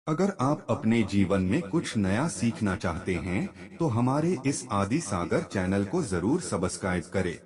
अगर आप अपने जीवन में कुछ नया सीखना चाहते हैं, तो हमारे इस आदि सागर चैनल को जरूर सब्सक्राइब करें।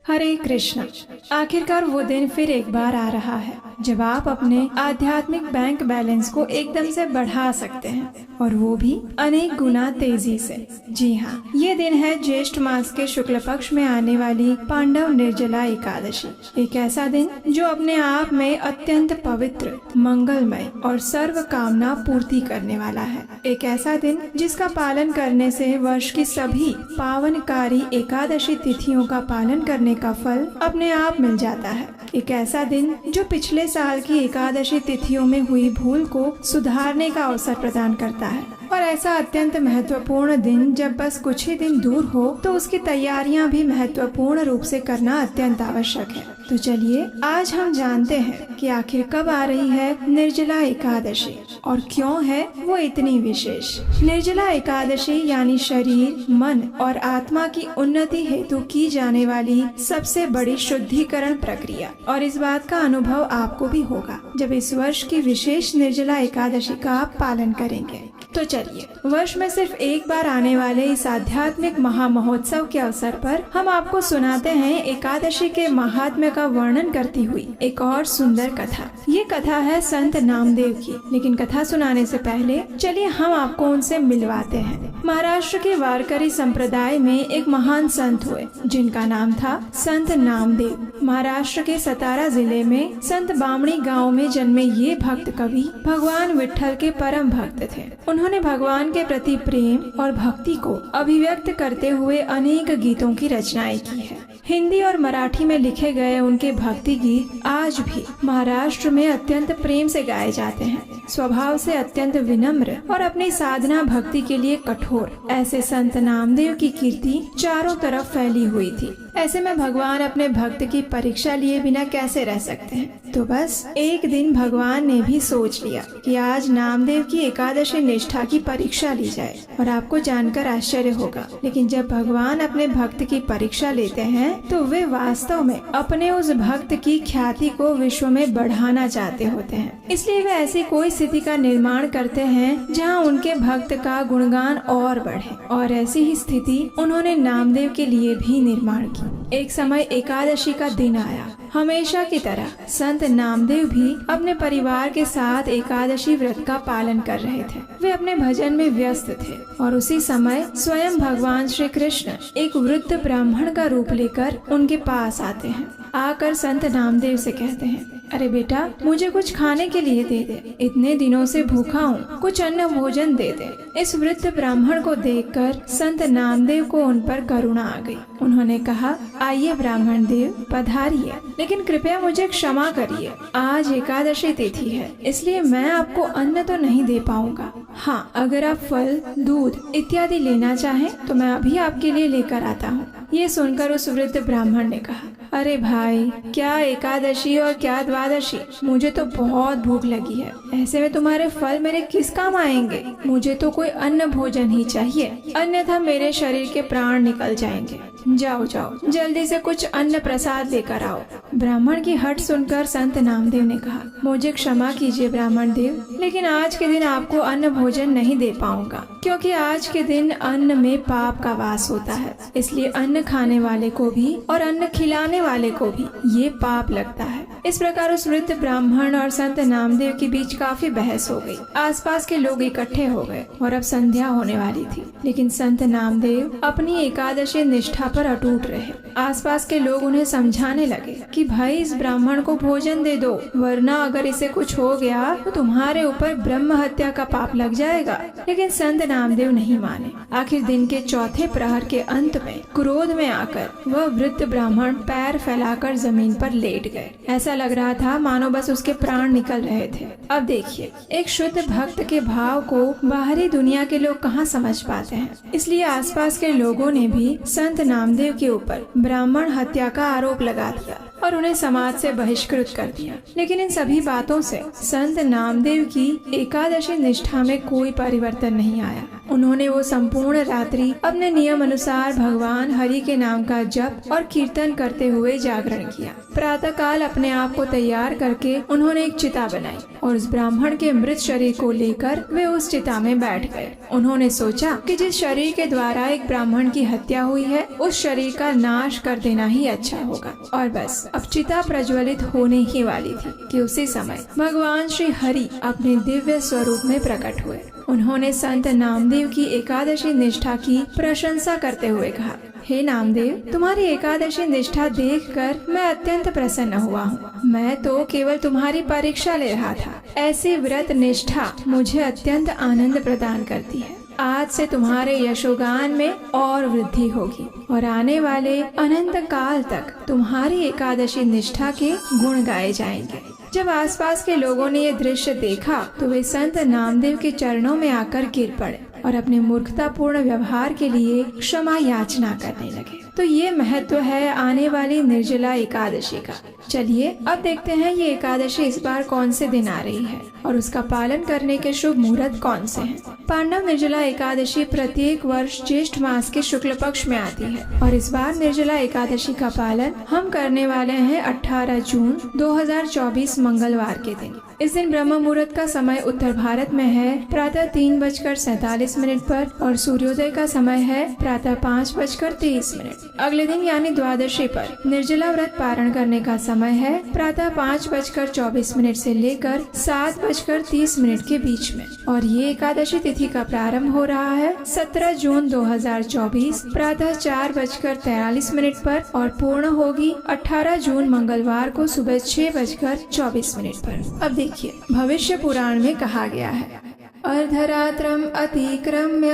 हरे कृष्णा। आखिरकार वो दिन फिर एक बार आ रहा है जब आप अपने आध्यात्मिक बैंक बैलेंस को एकदम से बढ़ा सकते हैं, और वो भी अनेक गुना तेजी से। जी हाँ, ये दिन है ज्येष्ठ मास के शुक्ल पक्ष में आने वाली पांडव निर्जला एकादशी। एक ऐसा दिन जो अपने आप में अत्यंत पवित्र, मंगलमय और सर्व कामना पूर्ति करने वाला है। एक ऐसा दिन जिसका पालन करने से वर्ष की सभी पावनकारी एकादशी तिथियों का पालन करने का फल अपने आप मिल जाता है। एक ऐसा दिन जो पिछले साल की एकादशी तिथियों में हुई भूल को सुधारने का अवसर प्रदान करता है। और ऐसा अत्यंत महत्वपूर्ण दिन जब बस कुछ ही दिन दूर हो तो उसकी तैयारियां भी महत्वपूर्ण रूप से करना अत्यंत आवश्यक है। तो चलिए आज हम जानते हैं कि आखिर कब आ रही है निर्जला एकादशी और क्यों है वो इतनी विशेष। निर्जला एकादशी यानी शरीर, मन और आत्मा की उन्नति हेतु की जाने वाली सबसे बड़ी शुद्धिकरण प्रक्रिया। और इस बात का अनुभव आपको भी होगा जब इस वर्ष की विशेष निर्जला एकादशी का आप पालन करेंगे। तो चलिए, वर्ष में सिर्फ एक बार आने वाले इस आध्यात्मिक महामहोत्सव के अवसर पर हम आपको सुनाते हैं एकादशी के महात्म्य का वर्णन करती हुई एक और सुंदर कथा। ये कथा है संत नामदेव की। लेकिन कथा सुनाने से पहले चलिए हम आपको उनसे मिलवाते हैं। महाराष्ट्र के वारकरी संप्रदाय में एक महान संत हुए जिनका नाम था संत नामदेव। महाराष्ट्र के सतारा जिले में संत बामणी गांव में जन्मे ये भक्त कवि भगवान विट्ठल के परम भक्त थे। उन्होंने भगवान के प्रति प्रेम और भक्ति को अभिव्यक्त करते हुए अनेक गीतों की रचनाएं की है। हिंदी और मराठी में लिखे गए उनके भक्ति गीत आज भी महाराष्ट्र में अत्यंत प्रेम से गाए जाते हैं। स्वभाव से अत्यंत विनम्र और अपनी साधना भक्ति के लिए कठोर ऐसे संत नामदेव की कीर्ति चारों तरफ फैली हुई थी। ऐसे में भगवान अपने भक्त की परीक्षा लिए बिना कैसे रह सकते हैं। तो बस एक दिन भगवान ने भी सोच लिया कि आज नामदेव की एकादशी निष्ठा की परीक्षा ली जाए। और आपको जानकर आश्चर्य होगा, लेकिन जब भगवान अपने भक्त की परीक्षा लेते हैं तो वे वास्तव में अपने उस भक्त की ख्याति को विश्व में बढ़ाना चाहते होते हैं। इसलिए वे ऐसी कोई स्थिति का निर्माण करते हैं जहां उनके भक्त का गुणगान और बढ़े। और ऐसी ही स्थिति उन्होंने नामदेव के लिए भी निर्माण की। एक समय एकादशी का दिन आया। हमेशा की तरह संत नामदेव भी अपने परिवार के साथ एकादशी व्रत का पालन कर रहे थे। वे अपने भजन में व्यस्त थे और उसी समय स्वयं भगवान श्री कृष्ण एक वृद्ध ब्राह्मण का रूप लेकर उनके पास आते हैं। आकर संत नामदेव से कहते हैं, अरे बेटा, मुझे कुछ खाने के लिए दे दे, इतने दिनों से भूखा हूँ, कुछ अन्न भोजन दे दे। इस वृद्ध ब्राह्मण को देखकर संत नामदेव को उन पर करुणा आ गई। उन्होंने कहा, आइए ब्राह्मण देव, पधारिए, लेकिन कृपया मुझे क्षमा करिए। आज एकादशी तिथि है, इसलिए मैं आपको अन्न तो नहीं दे पाऊंगा। हाँ, अगर आप फल, दूध इत्यादि लेना चाहें तो मैं अभी आपके लिए लेकर आता हूँ। ये सुनकर उस वृद्ध ब्राह्मण ने कहा, अरे भाई, क्या एकादशी और क्या द्वादशी, मुझे तो बहुत भूख लगी है। ऐसे में तुम्हारे फल मेरे किस काम आएंगे। मुझे तो कोई अन्न भोजन ही चाहिए, अन्यथा मेरे शरीर के प्राण निकल जाएंगे। जाओ जाओ, जल्दी से कुछ अन्न प्रसाद लेकर आओ। ब्राह्मण की हट सुनकर संत नामदेव ने कहा, मुझे क्षमा कीजिए ब्राह्मण देव, लेकिन आज के दिन आपको अन्न भोजन नहीं दे पाऊंगा, क्योंकि आज के दिन अन्न में पाप का वास होता है। इसलिए अन्न खाने वाले को भी और अन्न खिलाने वाले को भी ये पाप लगता है। इस प्रकार उस वृद्ध ब्राह्मण और संत नामदेव के बीच काफी बहस हो गई। आसपास के लोग इकट्ठे हो गए और अब संध्या होने वाली थी, लेकिन संत नामदेव अपनी एकादशी निष्ठा पर अटूट रहे। आसपास के लोग उन्हें समझाने लगे कि भाई, इस ब्राह्मण को भोजन दे दो, वरना अगर इसे कुछ हो गया तो तुम्हारे ऊपर ब्रह्म हत्या का पाप लग जाएगा। लेकिन संत नामदेव नहीं माने। आखिर दिन के चौथे प्रहर के अंत में क्रोध में आकर वह वृद्ध ब्राह्मण पैर फैलाकर जमीन पर लेट गए। ऐसा लग रहा था मानो बस उसके प्राण निकल रहे थे। अब देखिए, एक शुद्ध भक्त के भाव को बाहरी दुनिया के लोग कहाँ समझ पाते हैं। इसलिए आसपास के लोगों ने भी संत नामदेव के ऊपर ब्राह्मण हत्या का आरोप लगा दिया। और उन्हें समाज से बहिष्कृत कर दिया। लेकिन इन सभी बातों से संत नामदेव की एकादशी निष्ठा में कोई परिवर्तन नहीं आया। उन्होंने वो संपूर्ण रात्रि अपने नियम अनुसार भगवान हरि के नाम का जप और कीर्तन करते हुए जागरण किया। प्रातः काल अपने आप को तैयार करके उन्होंने एक चिता बनाई और उस ब्राह्मण के मृत शरीर को लेकर वे उस चिता में बैठ गए। उन्होंने सोचा कि जिस शरीर के द्वारा एक ब्राह्मण की हत्या हुई है, उस शरीर का नाश कर देना ही अच्छा होगा। और बस अब चिता प्रज्वलित होने ही वाली थी कि उसी समय भगवान श्री हरि अपने दिव्य स्वरूप में प्रकट हुए। उन्होंने संत नामदेव की एकादशी निष्ठा की प्रशंसा करते हुए कहा, हे नामदेव, तुम्हारी एकादशी निष्ठा देखकर मैं अत्यंत प्रसन्न हुआ हूँ। मैं तो केवल तुम्हारी परीक्षा ले रहा था। ऐसी व्रत निष्ठा मुझे अत्यंत आनंद प्रदान करती है। आज से तुम्हारे यशोगान में और वृद्धि होगी और आने वाले अनंत काल तक तुम्हारी एकादशी निष्ठा के गुण गाए जाएंगे। जब आसपास के लोगों ने ये दृश्य देखा तो वे संत नामदेव के चरणों में आकर गिर पड़े और अपने मूर्खतापूर्ण व्यवहार के लिए क्षमा याचना करने लगे। तो ये महत्व है आने वाली निर्जला एकादशी का। चलिए अब देखते हैं ये एकादशी इस बार कौन से दिन आ रही है और उसका पालन करने के शुभ मुहूर्त कौन से हैं। पांडव निर्जला एकादशी प्रत्येक वर्ष ज्येष्ठ मास के शुक्ल पक्ष में आती है और इस बार निर्जला एकादशी का पालन हम करने वाले हैं 18 जून 2024 मंगलवार के दिन। इस दिन ब्रह्म मुहूर्त का समय उत्तर भारत में है प्रातः 3:47 पर और सूर्योदय का समय है प्रातः 5:23। अगले दिन यानी द्वादशी पर निर्जला व्रत पारण करने का समय है प्रातः 5:24 से लेकर 7:30 के बीच में और ये एकादशी तिथि का प्रारंभ हो रहा है 17 जून 2024 प्रातः 4:43 पर और पूर्ण होगी 18 जून मंगलवार को सुबह 6:24 पर। अब देखिए भविष्य पुराण में कहा गया है, अर्धरात्रम अतिक्रम्य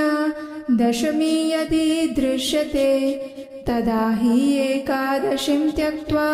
दशमी यदि दृश्यते तदा ही एकादशीं त्यक्त्वा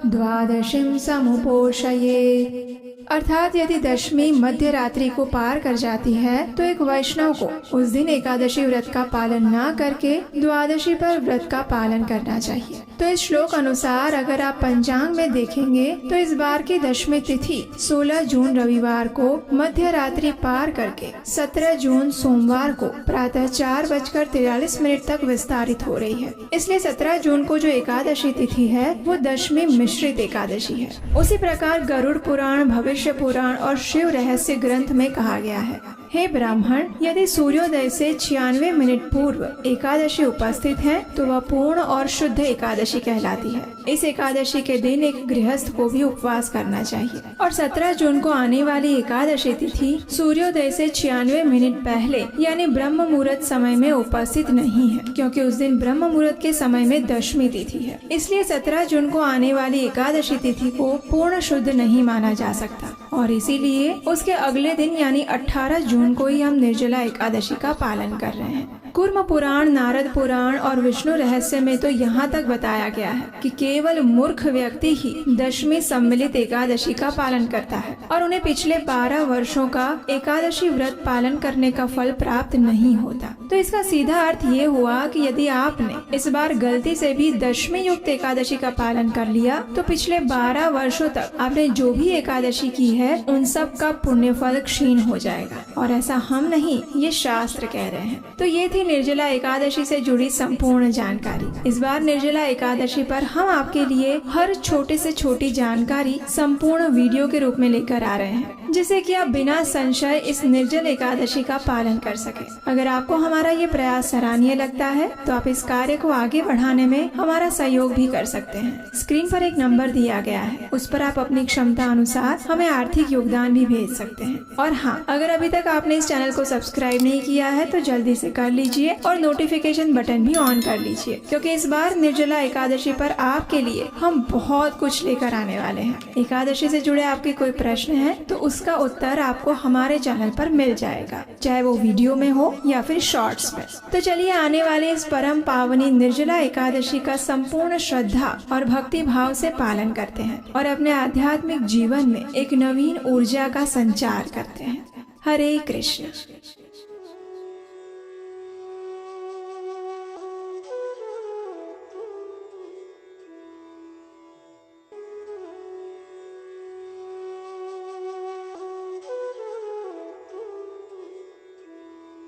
द्वादशीं समुपोषयेत्। अर्थात यदि दशमी मध्य रात्रि को पार कर जाती है तो एक वैष्णव को उस दिन एकादशी व्रत का पालन न करके द्वादशी पर व्रत का पालन करना चाहिए। तो इस श्लोक अनुसार अगर आप पंचांग में देखेंगे तो इस बार की दशमी तिथि 16 जून रविवार को मध्य रात्रि पार करके 17 जून सोमवार को प्रातः 4:43 तक विस्तारित हो रही है। इसलिए 17 जून को जो एकादशी तिथि है वो दशमी मिश्रित एकादशी है। उसी प्रकार गरुड़ पुराण, भविष्य पुराण और शिव रहस्य ग्रंथ में कहा गया है, हे ब्राह्मण, यदि सूर्योदय से 96 मिनट पूर्व एकादशी उपस्थित है तो वह पूर्ण और शुद्ध एकादशी कहलाती है। इस एकादशी के दिन एक गृहस्थ को भी उपवास करना चाहिए। और 17 जून को आने वाली एकादशी तिथि सूर्योदय से 96 मिनट पहले यानी ब्रह्म मुहूर्त समय में उपस्थित नहीं है, क्योंकि उस दिन ब्रह्म मुहूर्त के समय में दशमी तिथि है। इसलिए 17 जून को आने वाली एकादशी तिथि को पूर्ण शुद्ध नहीं माना जा सकता और इसीलिए उसके अगले दिन यानी 18 जून को ही हम निर्जला एकादशी का पालन कर रहे हैं। कूर्म पुराण, नारद पुराण और विष्णु रहस्य में तो यहाँ तक बताया गया है कि केवल मूर्ख व्यक्ति ही दशमी सम्मिलित एकादशी का पालन करता है और उन्हें पिछले 12 वर्षों का एकादशी व्रत पालन करने का फल प्राप्त नहीं होता। तो इसका सीधा अर्थ ये हुआ कि यदि आपने इस बार गलती से भी दशमी युक्त एकादशी का पालन कर लिया तो पिछले 12 वर्षों तक आपने जो भी एकादशी की है उन सब का पुण्य फल क्षीण हो जाएगा। और ऐसा हम नहीं, ये शास्त्र कह रहे हैं। तो ये थी निर्जला एकादशी से जुड़ी संपूर्ण जानकारी। इस बार निर्जला एकादशी पर हम आपके लिए हर छोटे से छोटी जानकारी संपूर्ण वीडियो के रूप में लेकर आ रहे हैं, जिससे कि आप बिना संशय इस निर्जल एकादशी का पालन कर सके। अगर आपको हमारा ये प्रयास सराहनीय लगता है तो आप इस कार्य को आगे बढ़ाने में हमारा सहयोग भी कर सकते हैं। स्क्रीन पर एक नंबर दिया गया है, उस पर आप अपनी क्षमता अनुसार हमें आर्थिक योगदान भी भेज सकते हैं। और हाँ, अगर अभी तक आपने इस चैनल को सब्सक्राइब नहीं किया है तो जल्दी से कर लीजिए और नोटिफिकेशन बटन भी ऑन कर लीजिए, क्योंकि इस बार निर्जला एकादशी पर आपके लिए हम बहुत कुछ लेकर आने वाले हैं। एकादशी से जुड़े आपके कोई प्रश्न है तो उसका उत्तर आपको हमारे चैनल पर मिल जाएगा, चाहे वो वीडियो में हो या फिर शॉर्ट्स में। तो चलिए आने वाले इस परम पावनी निर्जला एकादशी का संपूर्ण श्रद्धा और भक्ति भाव से पालन करते हैं और अपने आध्यात्मिक जीवन में एक नवीन ऊर्जा का संचार करते हैं। हरे कृष्ण।